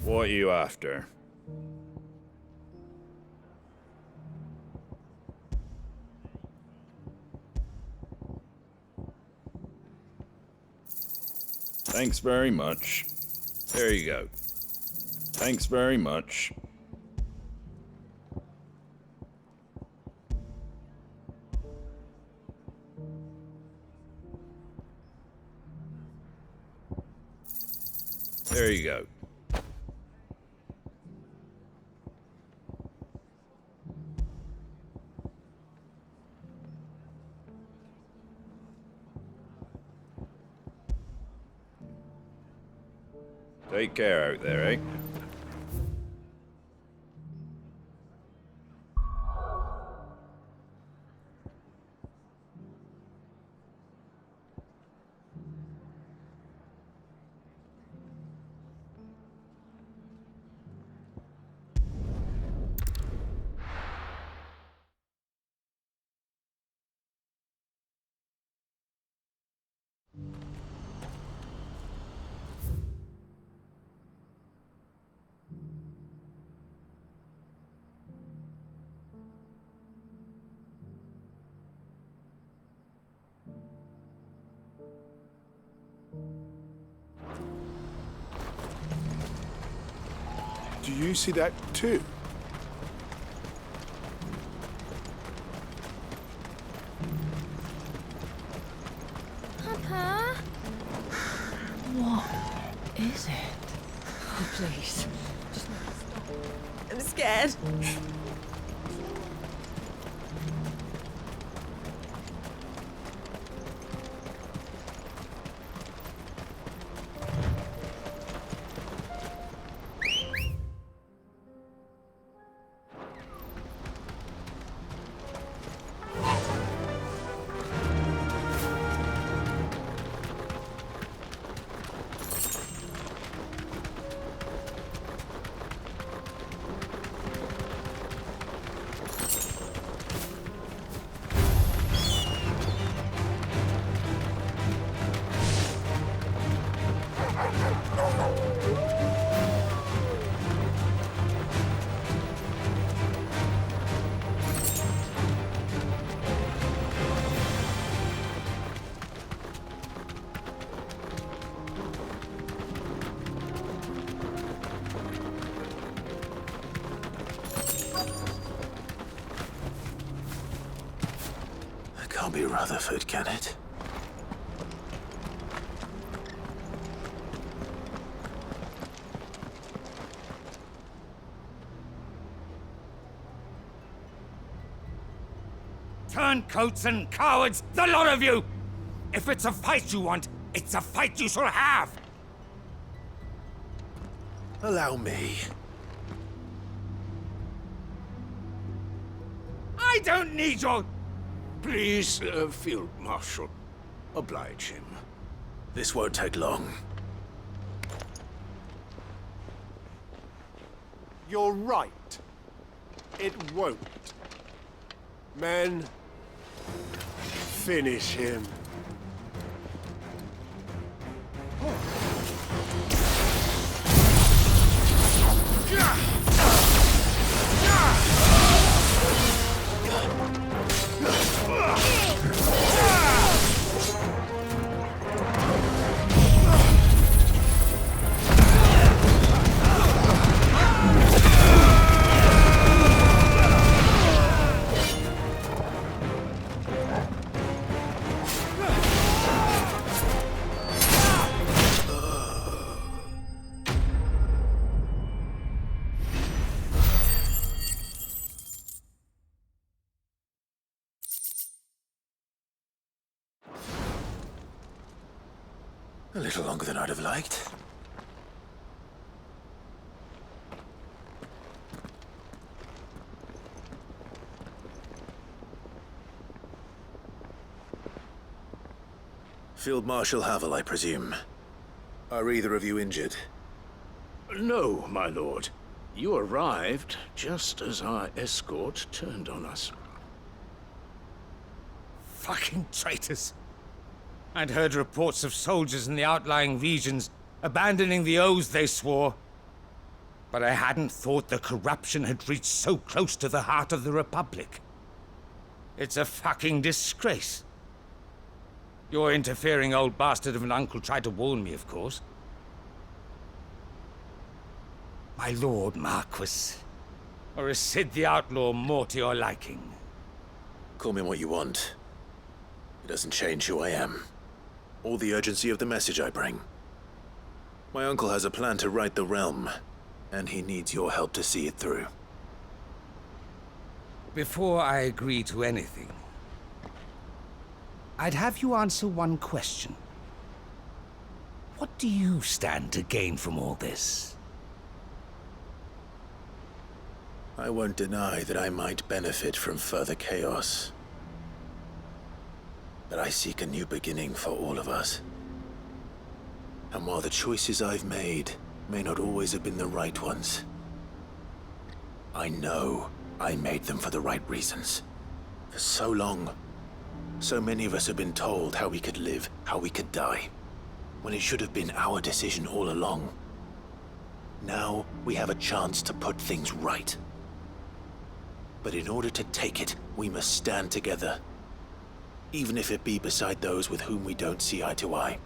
What are you after? Thanks very much. There you go. Thanks very much. There you go. Take care out there, eh? Do you see that too? Papa? What is it? Oh, please. Just stop. I'm scared. Can't be Rutherford, can it? Turncoats and cowards, the lot of you! If it's a fight you want, it's a fight you shall have! Allow me. I don't need your... Please, Field Marshal. Oblige him. This won't take long. You're right. It won't. Men, finish him. A little longer than I'd have liked. Field Marshal Havel, I presume. Are either of you injured? No, my lord. You arrived just as our escort turned on us. Fucking traitors. I'd heard reports of soldiers in the outlying regions abandoning the oaths they swore. But I hadn't thought the corruption had reached so close to the heart of the Republic. It's a fucking disgrace. Your interfering old bastard of an uncle tried to warn me, of course. My lord Marquis, or is Sid the Outlaw more to your liking? Call me what you want. It doesn't change who I am, or the urgency of the message I bring. My uncle has a plan to right the realm, and he needs your help to see it through. Before I agree to anything, I'd have you answer one question. What do you stand to gain from all this? I won't deny that I might benefit from further chaos. But I seek a new beginning for all of us. And while the choices I've made may not always have been the right ones, I know I made them for the right reasons. For so long, so many of us have been told how we could live, how we could die, when it should have been our decision all along. Now we have a chance to put things right. But in order to take it, we must stand together, even if it be beside those with whom we don't see eye to eye.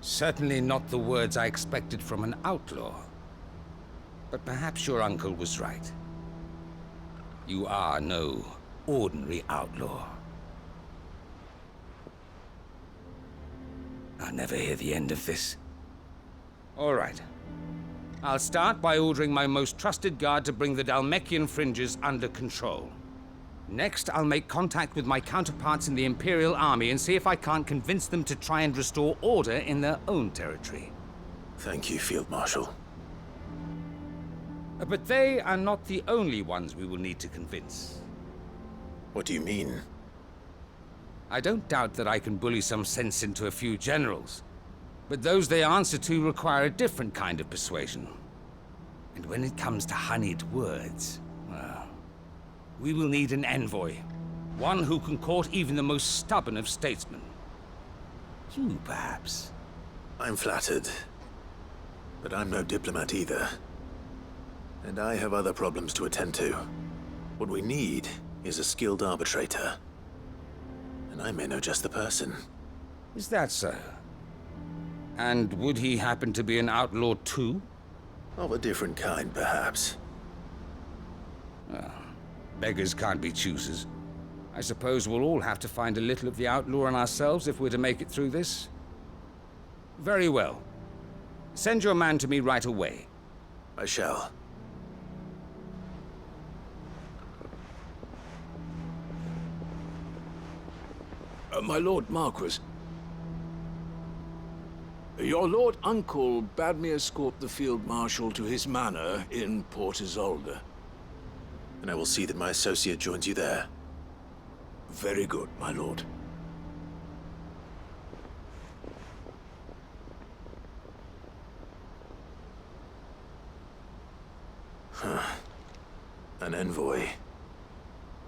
Certainly not the words I expected from an outlaw. But perhaps your uncle was right. You are no ordinary outlaw. I'll never hear the end of this. All right. I'll start by ordering my most trusted guard to bring the Dalmekian fringes under control. Next, I'll make contact with my counterparts in the Imperial Army and see if I can't convince them to try and restore order in their own territory. Thank you, Field Marshal. But they are not the only ones we will need to convince. What do you mean? I don't doubt that I can bully some sense into a few generals, but those they answer to require a different kind of persuasion. And when it comes to honeyed words, well, we will need an envoy. One who can court even the most stubborn of statesmen. You, perhaps. I'm flattered. But I'm no diplomat either. And I have other problems to attend to. What we need is a skilled arbitrator. And I may know just the person. Is that so? And would he happen to be an outlaw too? Of a different kind, perhaps. Beggars can't be choosers. I suppose we'll all have to find a little of the outlaw in ourselves if we're to make it through this. Very well. Send your man to me right away. I shall. My Lord Marquis. Your Lord Uncle bade me escort the Field Marshal to his manor in Port Isolde. And I will see that my associate joins you there. Very good, my lord. An envoy.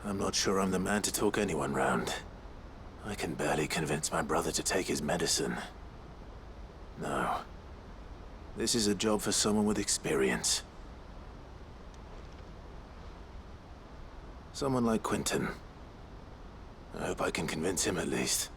I'm not sure I'm the man to talk anyone round. I can barely convince my brother to take his medicine. No. This is a job for someone with experience. Someone like Quentin. I hope I can convince him at least.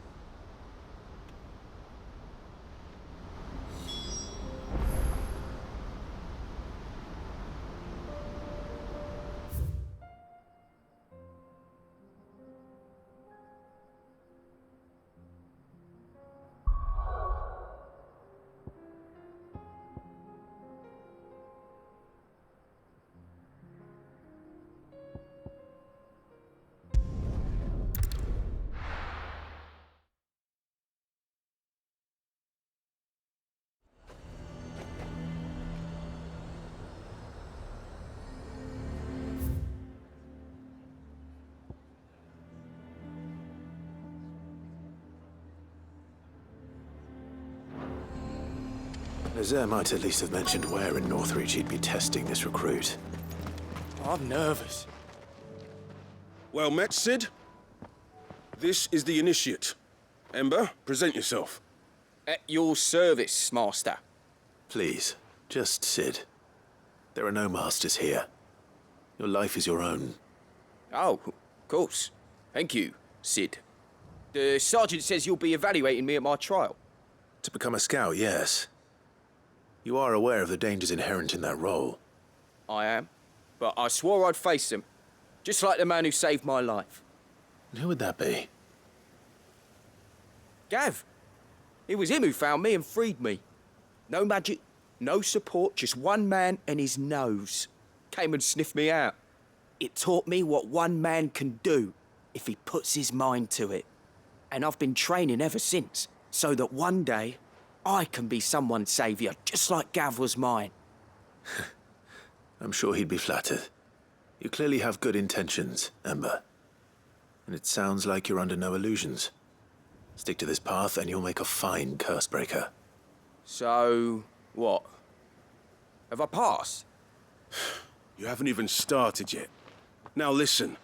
Nazaire might at least have mentioned where in Northreach he'd be testing this recruit. I'm nervous. Well met, Sid. This is the initiate. Ember, present yourself. At your service, Master. Please, just sit. There are no masters here. Your life is your own. Oh, of course. Thank you, Sid. The sergeant says you'll be evaluating me at my trial. To become a scout, yes. You are aware of the dangers inherent in that role. I am. But I swore I'd face them. Just like the man who saved my life. And who would that be? Gav. It was him who found me and freed me. No magic, no support, just one man and his nose. Came and sniffed me out. It taught me what one man can do if he puts his mind to it. And I've been training ever since, so that one day I can be someone's saviour, just like Gav was mine. I'm sure he'd be flattered. You clearly have good intentions, Ember. And it sounds like you're under no illusions. Stick to this path and you'll make a fine cursebreaker. So, what? Have I passed? You haven't even started yet. Now listen.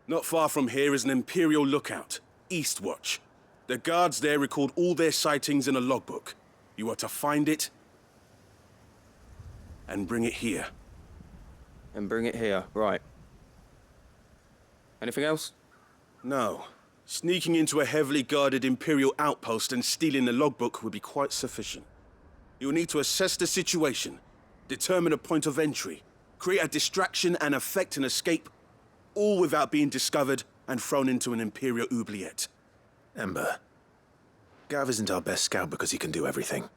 Not far from here is an Imperial lookout, Eastwatch. The guards there record all their sightings in a logbook. You are to find it and bring it here. And bring it here, right. Anything else? No. Sneaking into a heavily guarded Imperial outpost and stealing the logbook would be quite sufficient. You'll need to assess the situation, determine a point of entry, create a distraction and effect an escape, all without being discovered and thrown into an Imperial oubliette. Ember, Gav isn't our best scout because he can do everything.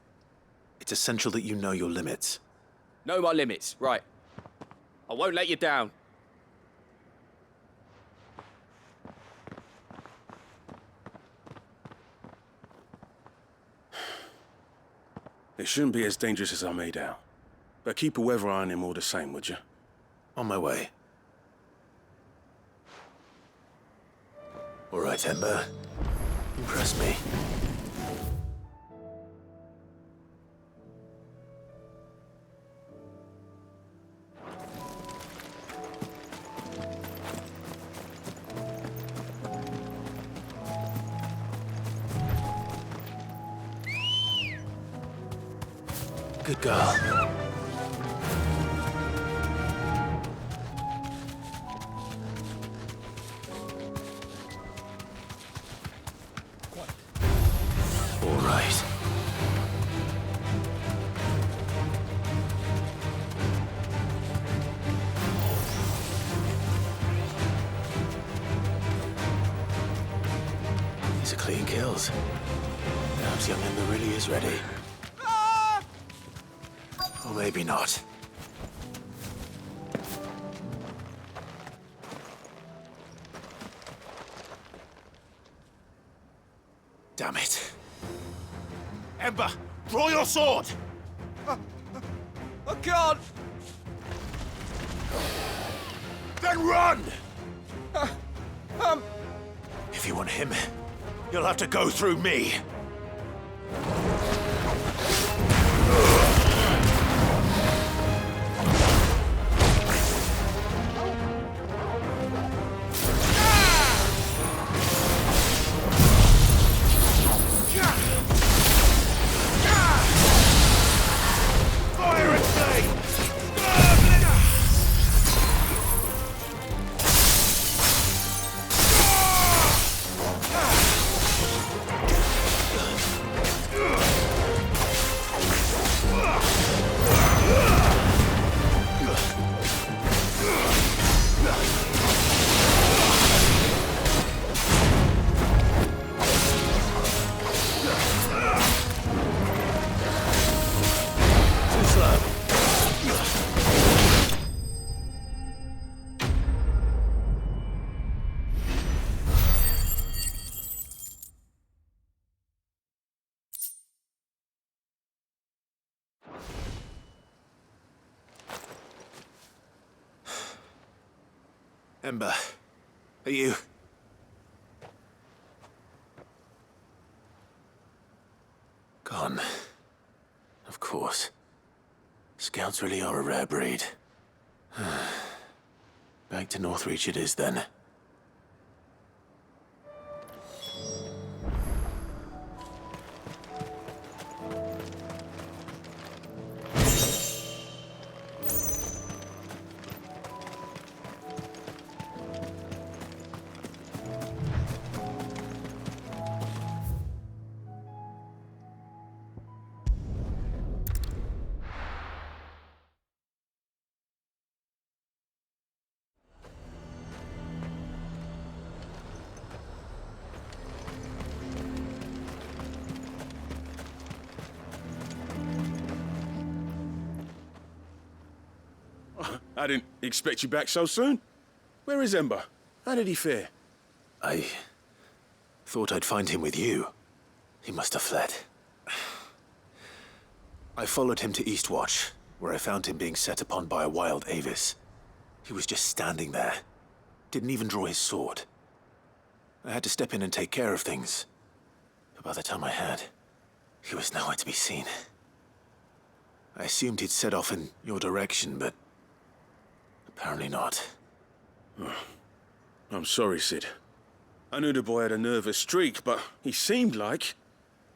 It's essential that you know your limits. Know my limits, right. I won't let you down. It shouldn't be as dangerous as I made out. But keep a weather eye on him all the same, would you? On my way. All right, Ember. Impress me. Good girl. All right. These are clean kills. Perhaps young Ember really is ready. Or maybe not. Damn it. Ember, draw your sword! I can't! Then run! If you want him, you'll have to go through me. Ember, are you... Gone. Of course. Scouts really are a rare breed. Back to Northreach it is then. I didn't expect you back so soon. Where is Ember? How did he fare? I thought I'd find him with you. He must have fled. I followed him to Eastwatch, where I found him being set upon by a wild Avis. He was just standing there. Didn't even draw his sword. I had to step in and take care of things. But by the time I had, he was nowhere to be seen. I assumed he'd set off in your direction, but apparently not. I'm sorry, Sid. I knew the boy had a nervous streak, but he seemed like...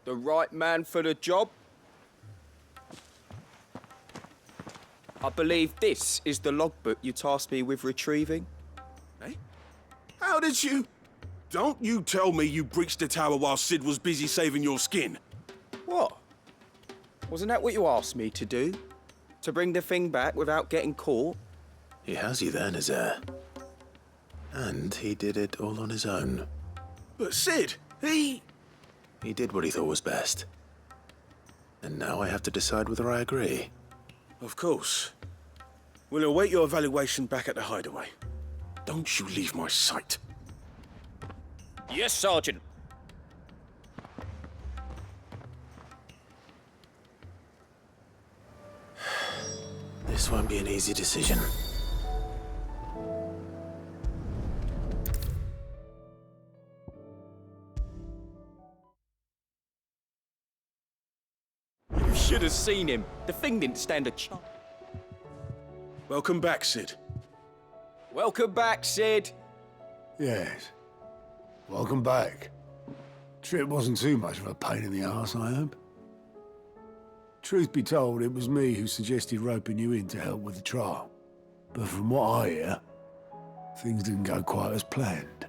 The right man for the job? I believe this is the logbook you tasked me with retrieving. Eh? How did you... Don't you tell me you breached the tower while Sid was busy saving your skin. What? Wasn't that what you asked me to do? To bring the thing back without getting caught? He has you there, Nazaire. And he did it all on his own. But Sid, he did what he thought was best. And now I have to decide whether I agree. Of course. We'll await your evaluation back at the hideaway. Don't you leave my sight. Yes, Sergeant. This won't be an easy decision. You should have seen him. The thing didn't stand a chance. Welcome back, Sid. Welcome back, Sid. Yes. Welcome back. Trip wasn't too much of a pain in the arse, I hope. Truth be told, it was me who suggested roping you in to help with the trial. But from what I hear, things didn't go quite as planned.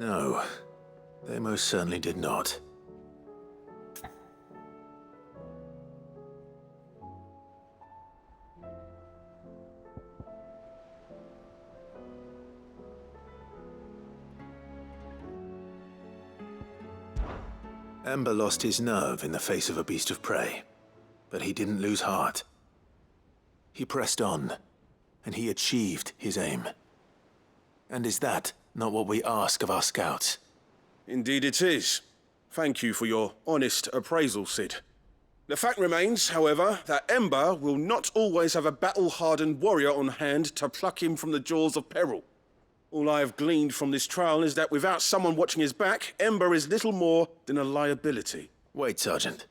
No, they most certainly did not. Ember lost his nerve in the face of a beast of prey, but he didn't lose heart. He pressed on, and he achieved his aim. And is that not what we ask of our scouts? Indeed it is. Thank you for your honest appraisal, Sid. The fact remains, however, that Ember will not always have a battle-hardened warrior on hand to pluck him from the jaws of peril. All I have gleaned from this trial is that without someone watching his back, Ember is little more than a liability. Wait, Sergeant.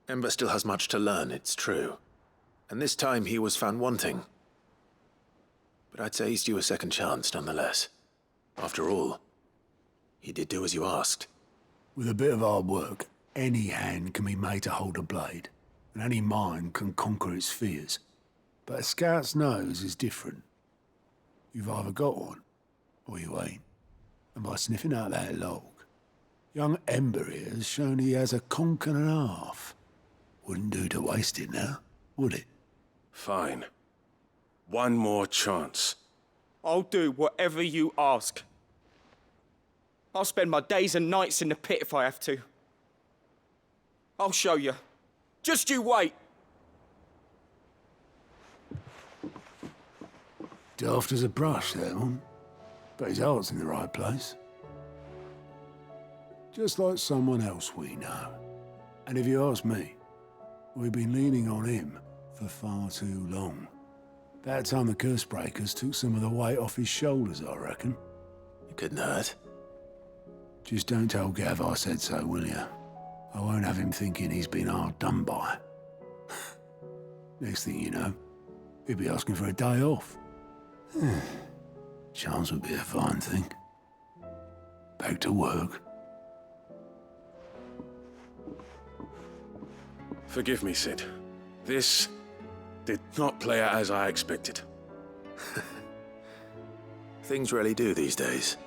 Ember still has much to learn, it's true. And this time he was found wanting. But I'd say he's due a second chance, nonetheless. After all, he did do as you asked. With a bit of hard work, any hand can be made to hold a blade, and any mind can conquer its fears. But a scout's nose is different. You've either got one, or you ain't. And by sniffing out that log, young Ember here has shown he has a conch and a half. Wouldn't do to waste it now, would it? Fine. One more chance. I'll do whatever you ask. I'll spend my days and nights in the pit if I have to. I'll show you. Just you wait. Daft as a brush, that one. But his heart's in the right place. Just like someone else we know. And if you ask me, we've been leaning on him for far too long. That time the curse breakers took some of the weight off his shoulders, I reckon. It couldn't hurt. Just don't tell Gav I said so, will you? I won't have him thinking he's been hard done by. Next thing you know, he'll be asking for a day off. Chance would be a fine thing. Back to work. Forgive me, Sid. This did not play out as I expected. Things really do these days.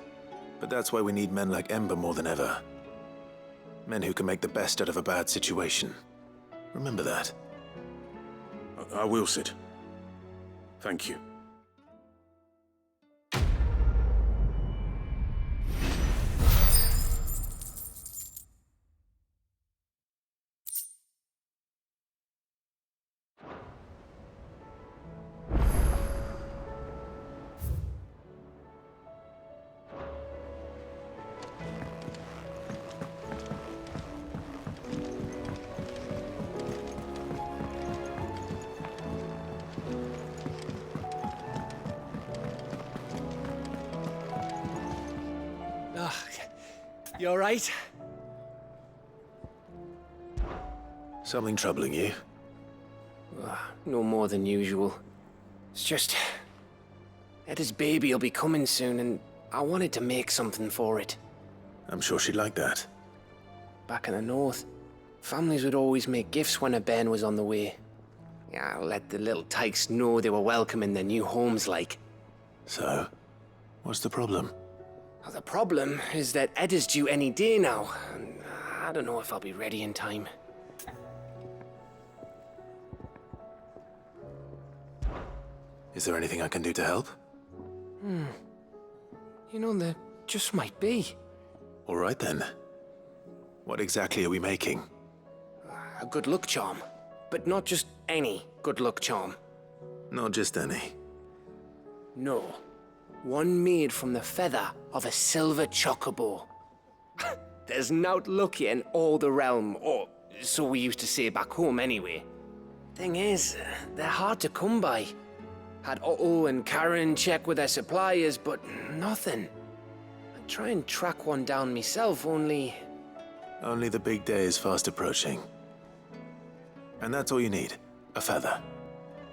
But that's why we need men like Ember more than ever. Men who can make the best out of a bad situation. Remember that. I will, Sid. Thank you. You all right? Something troubling you? No more than usual. It's just... Etta's baby will be coming soon, and I wanted to make something for it. I'm sure she'd like that. Back in the north, families would always make gifts when a bairn was on the way. Yeah, let the little tykes know they were welcome in their new homes, like. So, what's the problem? Well, the problem is that Etta's due any day now, and I don't know if I'll be ready in time. Is there anything I can do to help? You know, there just might be. All right then. What exactly are we making? A good luck charm. But not just any good luck charm. Not just any. No. One made from the feather of a silver chocobo. There's nowt luckier in all the realm, or so we used to say back home anyway. Thing is, they're hard to come by. Had Otto and Karen check with their suppliers, but nothing. I'd try and track one down myself, only... Only the big day is fast approaching. And that's all you need, a feather.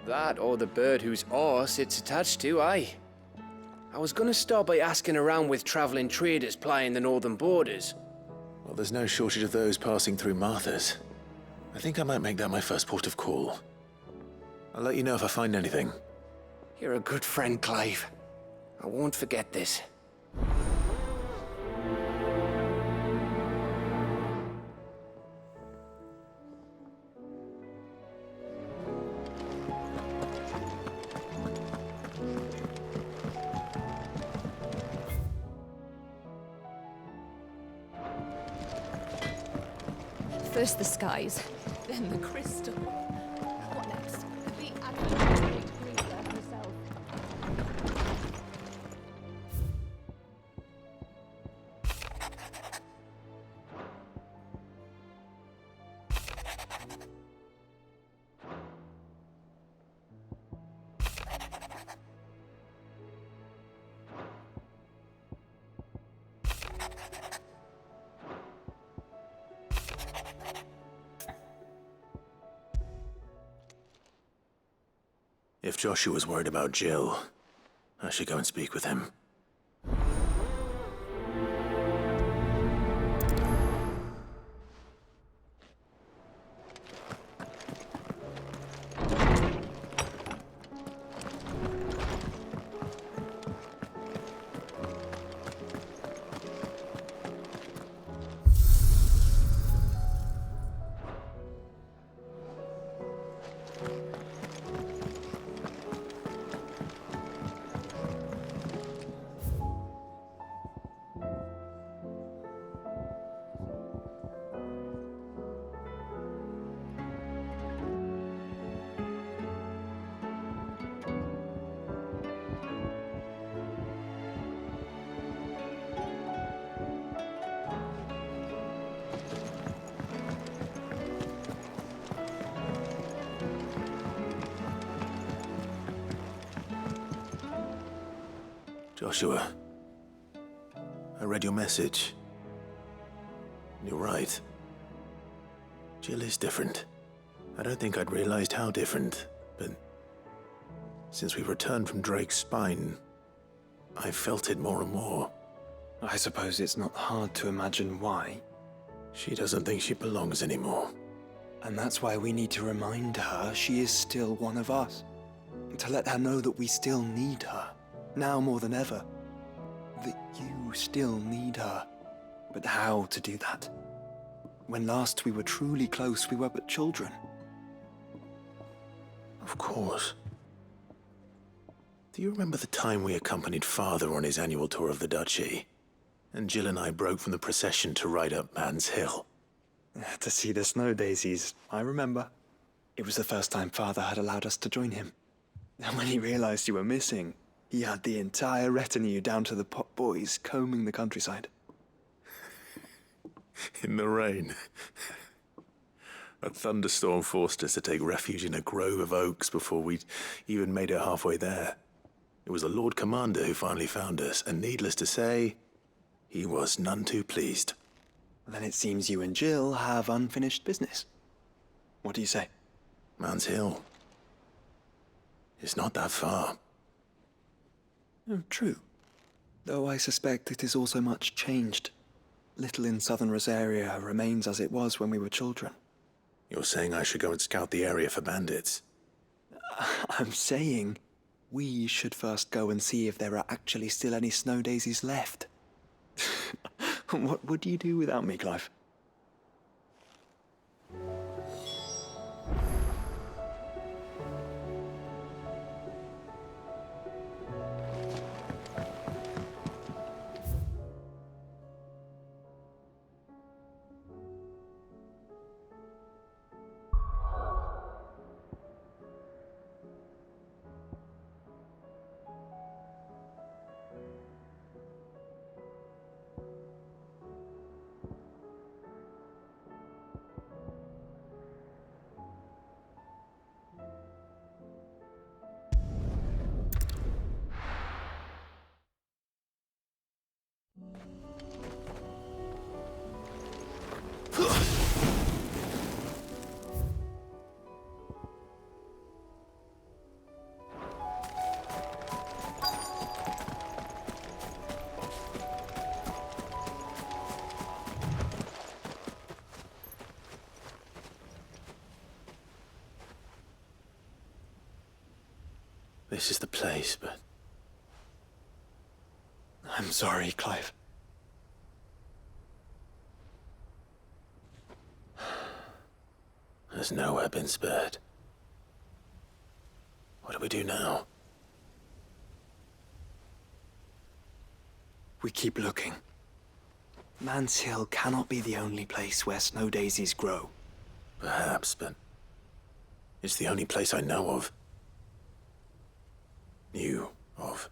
That or the bird whose horse it's attached to, aye. I was gonna start by asking around with traveling traders plying the northern borders. Well, there's no shortage of those passing through Martha's. I think I might make that my first port of call. I'll let you know if I find anything. You're a good friend, Clive. I won't forget this. First the skies, then the crystal. What next? The advocate breather herself. If Joshua's worried about Jill, I should go and speak with him. Joshua, I read your message. You're right. Jill is different. I don't think I'd realized how different, but since we returned from Drake's spine, I've felt it more and more. I suppose it's not hard to imagine why. She doesn't think she belongs anymore. And that's why we need to remind her she is still one of us. To let her know that we still need her. Now more than ever. That you still need her. But how to do that? When last we were truly close, we were but children. Of course. Do you remember the time we accompanied Father on his annual tour of the Duchy? And Jill and I broke from the procession to ride up Man's Hill. To see the snow daisies, I remember. It was the first time Father had allowed us to join him. And when he realized you were missing, he had the entire retinue down to the pot boys combing the countryside. In the rain. A thunderstorm forced us to take refuge in a grove of oaks before we'd even made it halfway there. It was the Lord Commander who finally found us, and needless to say, He was none too pleased. Then it seems you and Jill have unfinished business. What do you say? Man's Hill. It's not that far. Oh, true. Though I suspect it is also much changed. Little in southern Rosaria remains as it was when we were children. You're saying I should go and scout the area for bandits? I'm saying we should first go and see if there are actually still any snow daisies left. What would you do without me, Clive? This is the place, but... I'm sorry, Clive. Has nowhere been spared. What do we do now? We keep looking. Man's Hill cannot be the only place where snow daisies grow. Perhaps, but... it's the only place I know of. Knew of.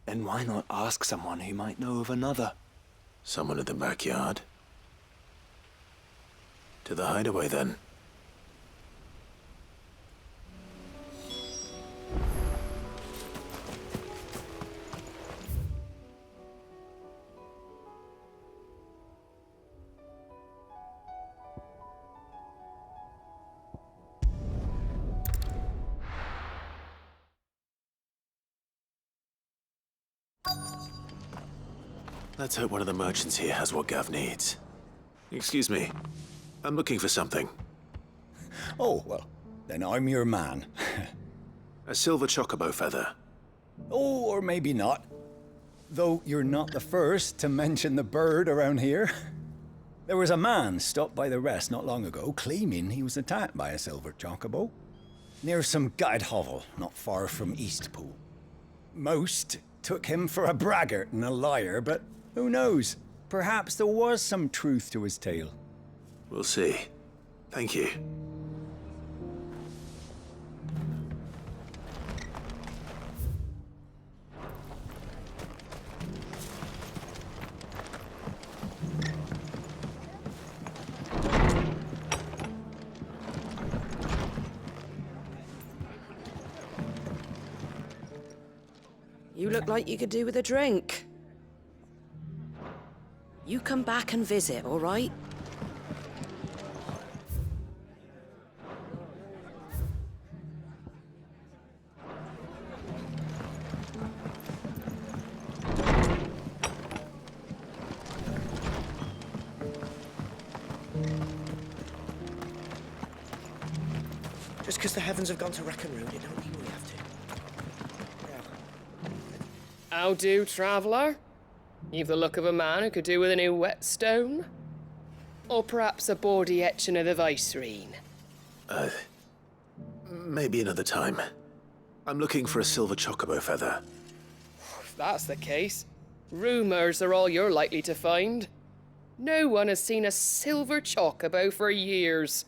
Then why not ask someone who might know of another? Someone in the backyard? To the hideaway, then. Let's hope one of the merchants here has what Gav needs. Excuse me. I'm looking for something. Oh, well, then I'm your man. A silver chocobo feather. Oh, or maybe not. Though you're not the first to mention the bird around here. There was a man stopped by the rest not long ago claiming he was attacked by a silver chocobo. Near some gutted hovel not far from Eastpool. Most took him for a braggart and a liar, but who knows? Perhaps there was some truth to his tale. We'll see. Thank you. You look like you could do with a drink. You come back and visit, all right? Just because the heavens have gone to wreck and ruin it, don't mean we have to. How do, traveller? You've the look of a man who could do with a new whetstone? Or perhaps a bawdy etching of the Vicerine? Maybe another time. I'm looking for a silver chocobo feather. If that's the case, rumours are all you're likely to find. No one has seen a silver chocobo for years.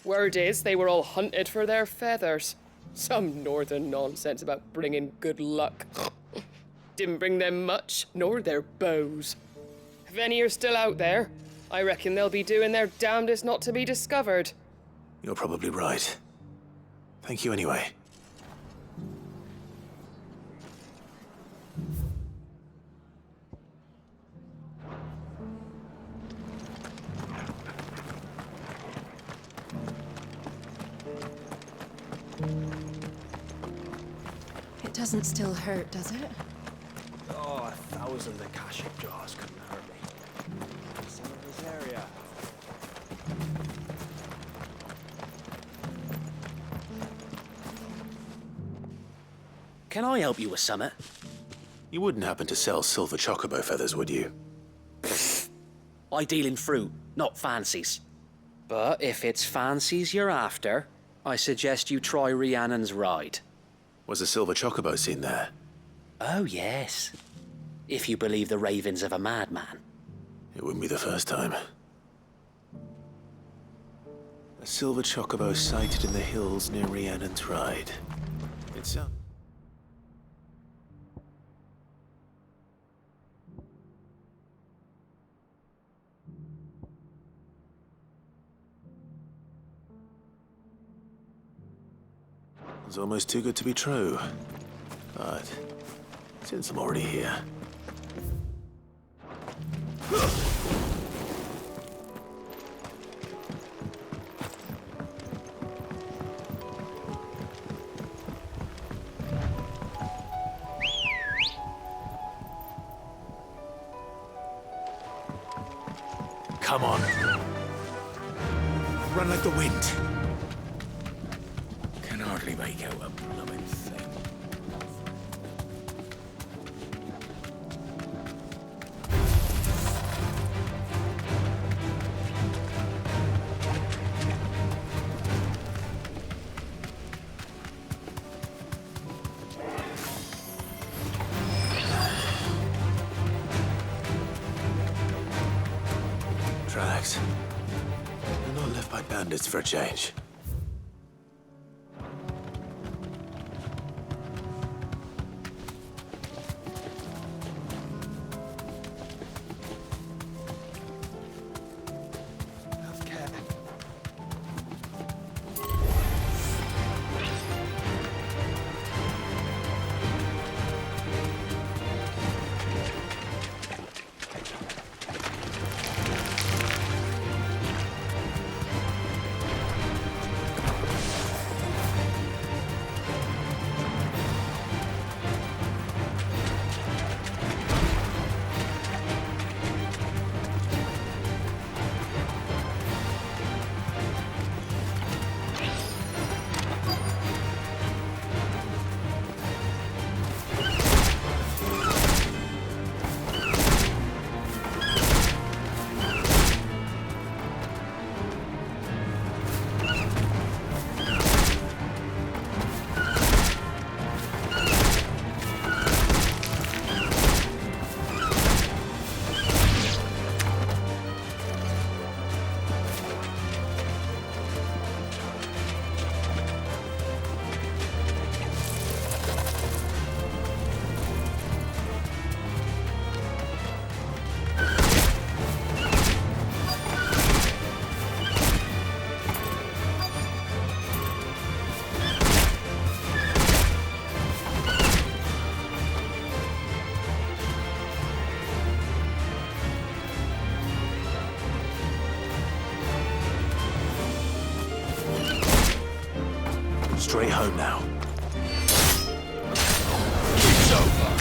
Word is they were all hunted for their feathers. Some northern nonsense about bringing good luck. Didn't bring them much, nor their bows. If any are still out there, I reckon they'll be doing their damnedest not to be discovered. You're probably right. Thank you anyway. It doesn't still hurt, does it? Oh, 1,000 Akashic jars couldn't hurt me. Some of this area. Can I help you with summit? You wouldn't happen to sell silver chocobo feathers, would you? I deal in fruit, not fancies. But if it's fancies you're after, I suggest you try Rhiannon's ride. Was a silver chocobo seen there? Oh, yes. If you believe the ravings of a madman. It wouldn't be the first time. A silver chocobo sighted in the hills near Rhiannon's ride. It's It's almost too good to be true. But since I'm already here... Come on. Run like the wind. Can hardly make out a blooming thing. Tracks. They're not left by bandits for a change. Straight home now. It's over.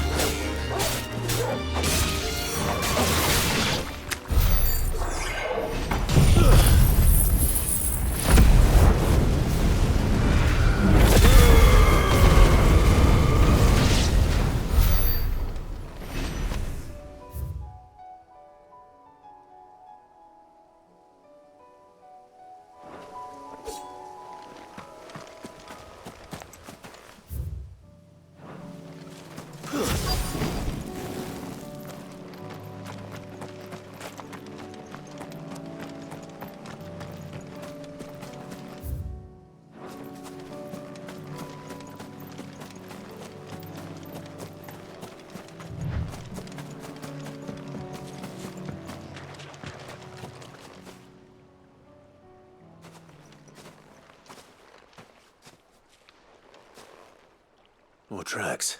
More tracks.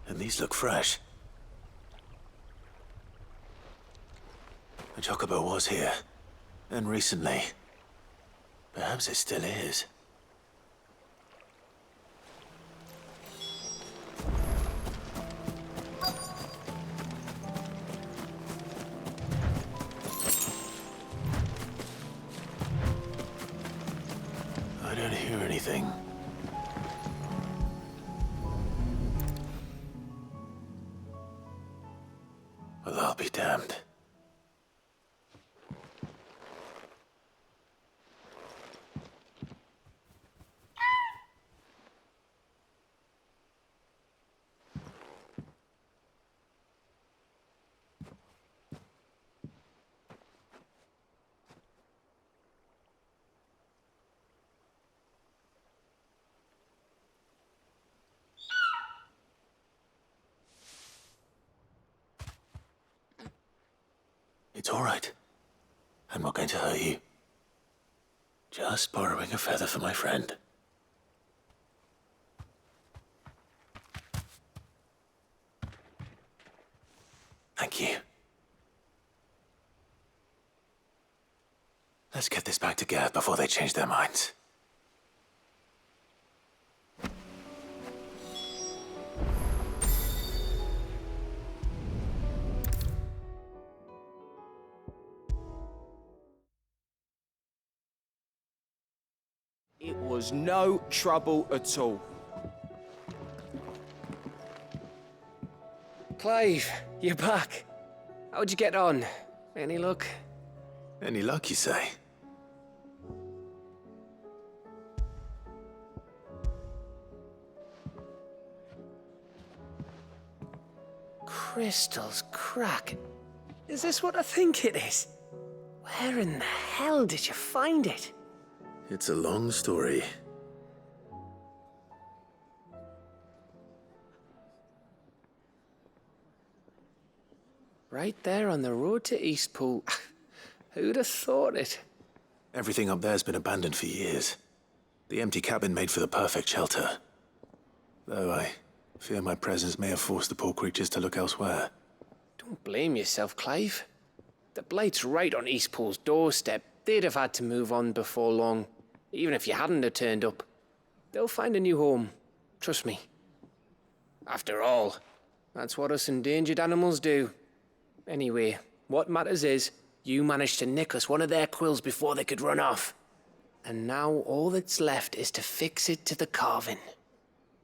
And these look fresh. The chocobo was here. And recently. Perhaps it still is. anything. Well, I'll be damned. It's all right. I'm not going to hurt you. Just borrowing a feather for my friend. Thank you. Let's get this back to Gav before they change their minds. It was no trouble at all. Clive, you're back. How'd you get on? Any luck? Any luck, you say? Crystal's crack. Is this what I think it is? Where in the hell did you find it? It's a long story. Right there on the road to Eastpool. Who'd have thought it? Everything up there's been abandoned for years. The empty cabin made for the perfect shelter. Though I fear my presence may have forced the poor creatures to look elsewhere. Don't blame yourself, Clive. The Blight's right on Eastpool's doorstep. They'd have had to move on before long. Even if you hadn't have turned up. They'll find a new home. Trust me. After all, that's what us endangered animals do. Anyway, what matters is, you managed to nick us one of their quills before they could run off. And now all that's left is to fix it to the carving.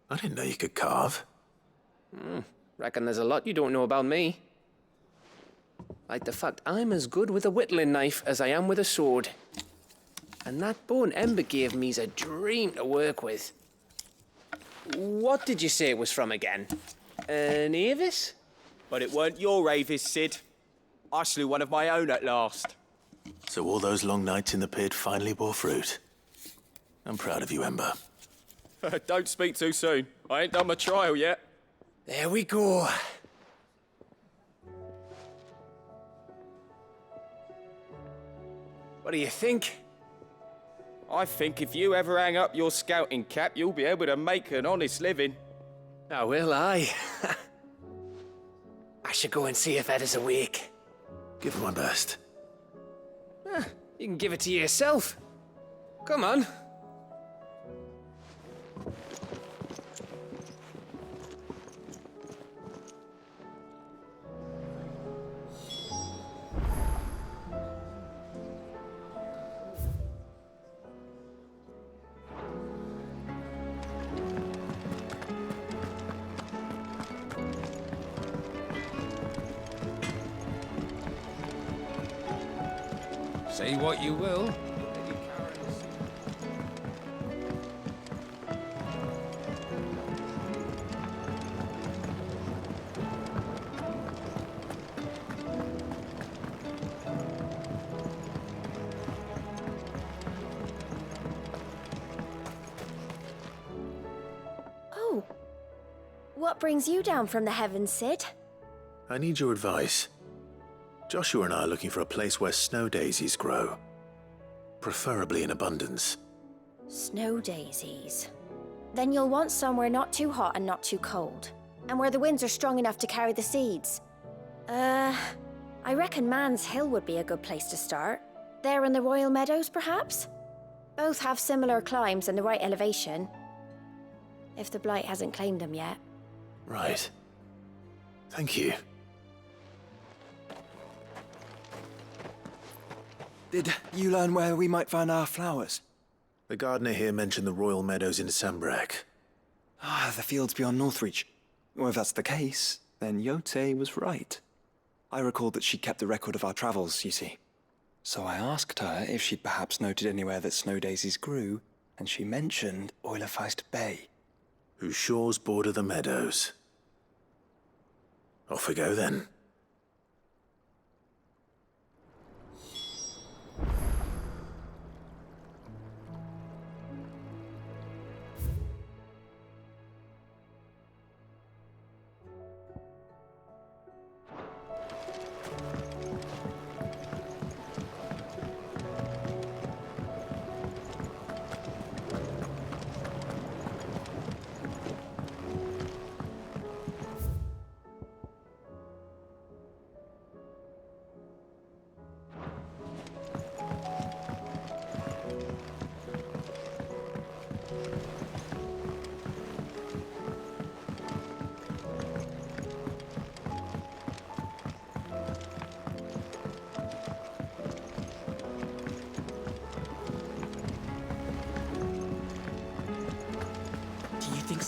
I didn't know you could carve. Reckon there's a lot you don't know about me. Like the fact I'm as good with a whittling knife as I am with a sword. And that bone Ember gave me's a dream to work with. What did you say it was from again? An Avis? But it weren't your Avis, Sid. I slew one of my own at last. So all those long nights in the pit finally bore fruit. I'm proud of you, Ember. Don't speak too soon. I ain't done my trial yet. There we go. What do you think? I think if you ever hang up your scouting cap, you'll be able to make an honest living. Oh, will I? I should go and see if Ed is awake. Give it my best. You can give it to yourself. Come on. Say what you will. Oh. What brings you down from the heavens, Sid? I need your advice. Joshua and I are looking for a place where snow daisies grow. Preferably in abundance. Snow daisies. Then you'll want somewhere not too hot and not too cold. And where the winds are strong enough to carry the seeds. I reckon Man's Hill would be a good place to start. There in the Royal Meadows, perhaps? Both have similar climbs and the right elevation. If the Blight hasn't claimed them yet. Right. Thank you. Did you learn where we might find our flowers? The gardener here mentioned the royal meadows in Sambrak. Ah, the fields beyond Northreach. Well, if that's the case, then Yote was right. I recalled that she kept a record of our travels, you see. So I asked her if she'd perhaps noted anywhere that snow daisies grew, and she mentioned Oilafeist Bay. Whose shores border the meadows. Off we go then.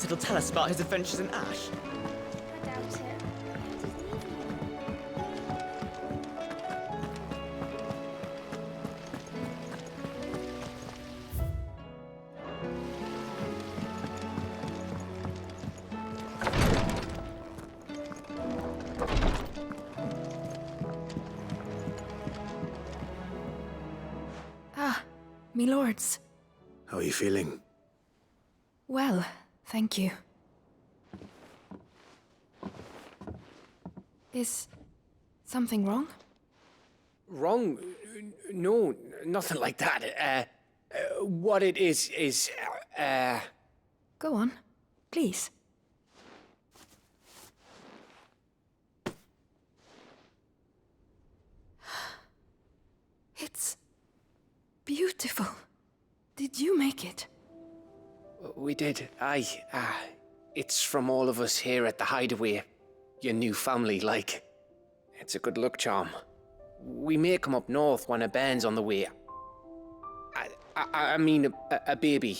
It'll tell us about his adventures in Ash. I doubt it. Ah, me lords. How are you feeling? Well, thank you. Is something wrong? Wrong? No, nothing like that. What it is, Go on, please. It's beautiful. Did you make it? We did. Aye. It's from all of us here at the Hideaway. Your new family, like. It's a good luck charm. We may come up north when a band's on the way. I mean a baby.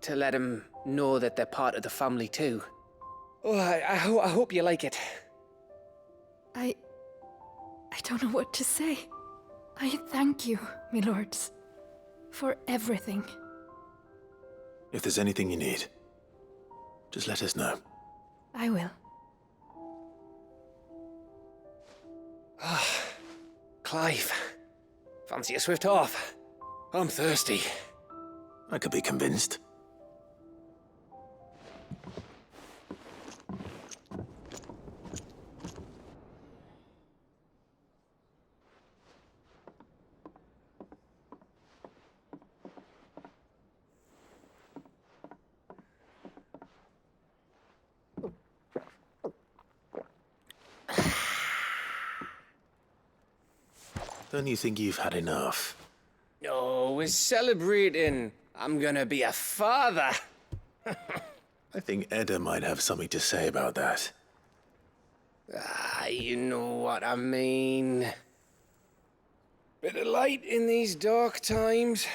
To let him know that they're part of the family too. Oh, I hope you like it. I don't know what to say. I thank you, me lords, for everything. If there's anything you need, just let us know. I will. Clive, fancy a swift off? I'm thirsty. I could be convinced. Don't you think you've had enough? Oh, we're celebrating. I'm gonna be a father. I think Edda might have something to say about that. You know what I mean. Bit of light in these dark times.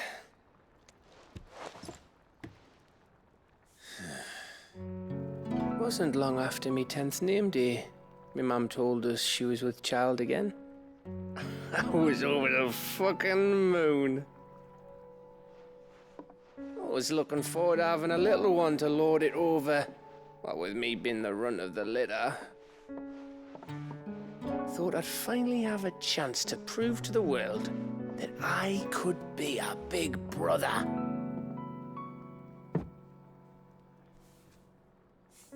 Wasn't long after me 10th name day. My mum told us she was with child again. I was over the fucking moon. I was looking forward to having a little one to lord it over, what with me being the runt of the litter. Thought I'd finally have a chance to prove to the world that I could be a big brother.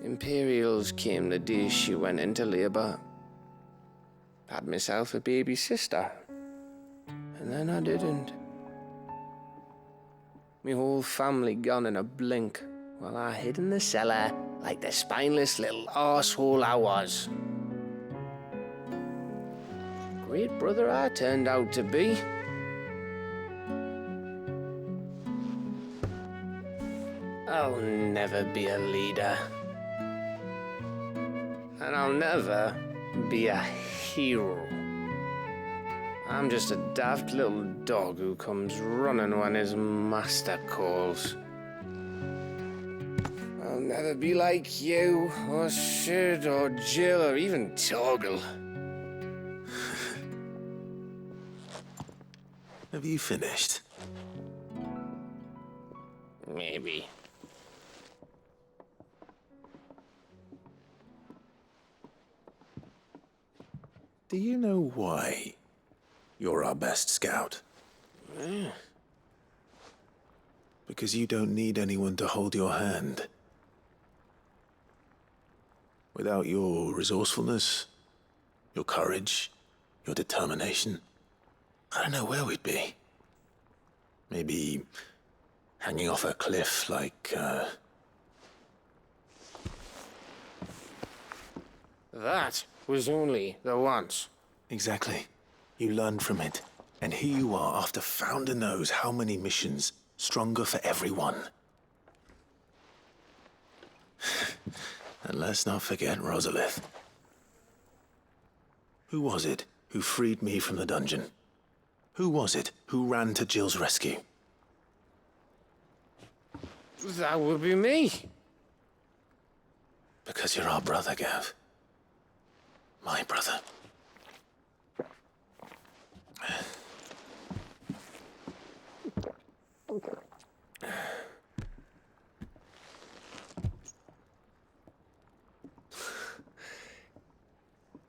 Imperials came the day she went into labour. Had myself a baby sister. And then I didn't. Me whole family gone in a blink, while I hid in the cellar like the spineless little arsehole I was. Great brother I turned out to be. I'll never be a leader. And I'll never be a hero. I'm just a daft little dog who comes running when his master calls. I'll never be like you, or Sid, or Jill, or even Torgal. Have you finished? Maybe. Do you know why you're our best scout? Because you don't need anyone to hold your hand. Without your resourcefulness, your courage, your determination, I don't know where we'd be. Maybe hanging off a cliff like, That was only the once. Exactly. You learned from it. And here you are after Founder knows how many missions, stronger for everyone. And let's not forget Rosalith. Who was it who freed me from the dungeon? Who was it who ran to Jill's rescue? That would be me. Because you're our brother, Gav. My brother.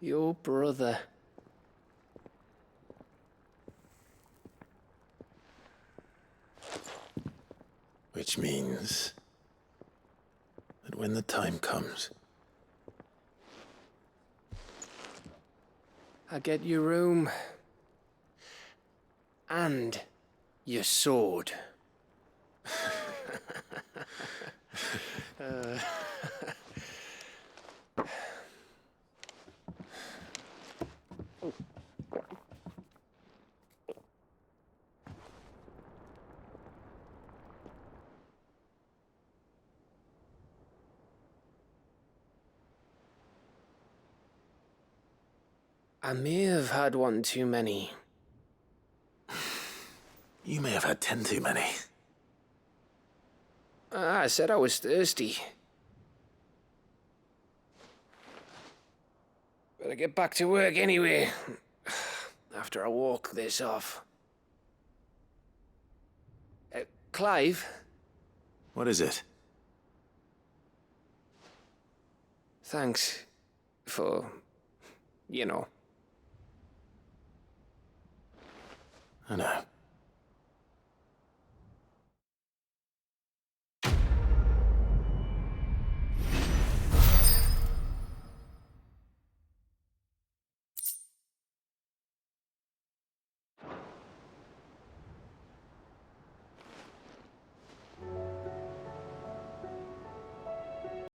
Your brother. Which means that when the time comes, I get your room. And your sword. I may have had one too many. you may have had 10 too many. I said I was thirsty. Better get back to work anyway. After I walk this off. Clive? What is it? Thanks for, you know. I know.